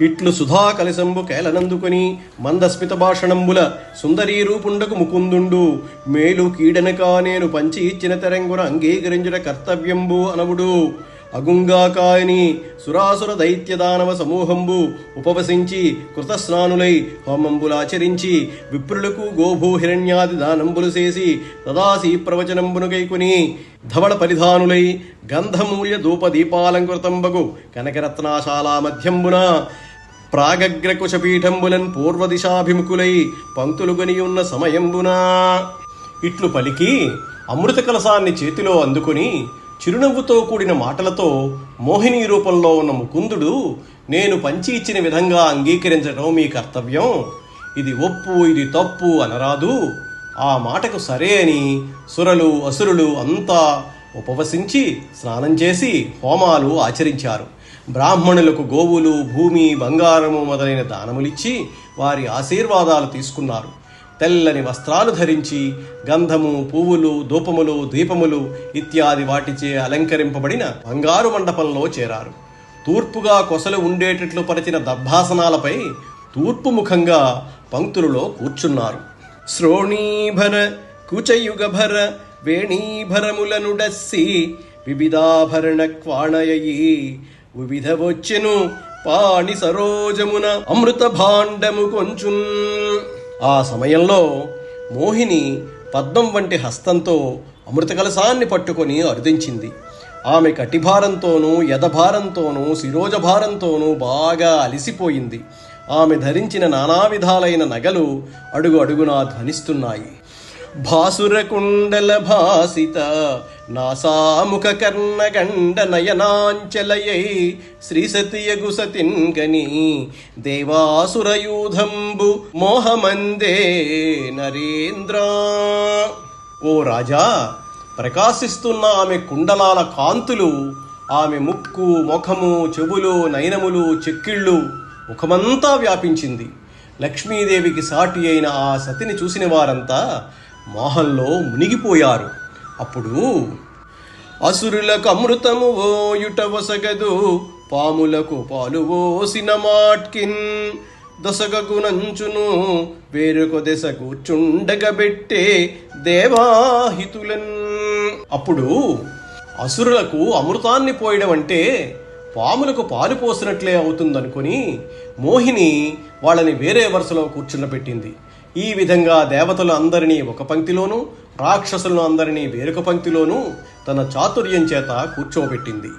ఇట్లు సుధా కలశంబు కేలనందుకొని మందస్మిత భాషణంబుల సుందరీ రూపుండకు ముకుందుండు మేలు కీడనక నేను పంచి ఇచ్చిన తెరంగున అంగీకరించుట కర్తవ్యంబు అనవుడు. అగుంగాకాయని సురాసుర దైత్యదానవ సమూహంబు ఉపవసించి కృతస్నానులై హోమంబులాచరించి విప్రులకు గోభూ హిరణ్యాది దానంబులు చేసి తదాసి ప్రవచనంబును గైకుని ధవళ పరిధానులై గంధమూల్య ధూప దీపాలంకృతంబగు కనకరత్నాశాలా మధ్యంబున ప్రాగగ్రకుశపీఠంబులన్ పూర్వదిశాభిముఖులై పంక్తులు గనియున్న సమయంబున ఇట్లు పలికి అమృత కలశాన్ని చేతిలో అందుకుని చిరునవ్వుతో కూడిన మాటలతో మోహిని రూపంలో ఉన్న ముకుందుడు, నేను పంచి ఇచ్చిన విధంగా అంగీకరించడం మీ కర్తవ్యం, ఇది ఒప్పు ఇది తప్పు అనరాదు. ఆ మాటకు సరే అని సురలు అసురులు అంతా ఉపవసించి స్నానం చేసి హోమాలు ఆచరించారు. బ్రాహ్మణులకు గోవులు భూమి బంగారము మొదలైన దానములిచ్చి వారి ఆశీర్వాదాలు తీసుకున్నారు. తెల్లని వస్త్రాలు ధరించి గంధము పువ్వులు ధూపములు దీపములు ఇత్యాది వాటిచే అలంకరింపబడిన బంగారు మండపంలో చేరారు. తూర్పుగా కొసలు ఉండేటట్లు పరిచిన దర్భాసనాలపై తూర్పు ముఖంగా పంక్తులలో కూర్చున్నారు. శ్రోణీభర కుచయుగభర వేణీభరములనుడస్సి వివిధాభరణ క్వాణయీ వివిధ వచ్చెను పాణి సరోజమున అమృత భాండము కొంచున్. ఆ సమయంలో మోహిని పద్మం వంటి హస్తంతో అమృత కలశాన్ని పట్టుకొని అరుదించింది. ఆమె కటిభారంతోనూ యదభారంతోనూ శిరోజభారంతోనూ బాగా అలిసిపోయింది. ఆమె ధరించిన నానా విధాలైన నగలు అడుగు అడుగునా ధ్వనిస్తున్నాయి. భాసుర కుండల భాసిత నాసాముఖ కర్ణగండ నయనాంచలయై శ్రీసతియగు సతిన్గని దేవాసురయూధంబు మోహమందే నరేంద్ర. ఓ రాజా, ప్రకాశిస్తున్న ఆమె కుండలాల కాంతులు ఆమె ముక్కు ముఖము చెవులు నయనములు చెక్కిళ్ళు ముఖమంతా వ్యాపించింది. లక్ష్మీదేవికి సాటి అయిన ఆ సతిని చూసిన వారంతా మోహంలో మునిగిపోయారు. అప్పుడు అసురులకు అమృతము ఓయుట వసగదు పాములకు పాలు ఓసిన మాట్కిన్ దొసగగునంచును వేరొక దశ కూర్చుండగబెట్టే దేవాహితులన్. అప్పుడు అసురులకు అమృతాన్ని పోయడం అంటే పాములకు పాలు పోసినట్లే అవుతుందనుకుని మోహిని వాళ్ళని వేరే వరుసలో కూర్చున్నబెట్టింది. ఈ విధంగా దేవతలు అందరినీ ఒక పంక్తిలోనూ రాక్షసులను అందరినీ వేరొక పంక్తిలోనూ తన చాతుర్యం చేత కూర్చోబెట్టింది.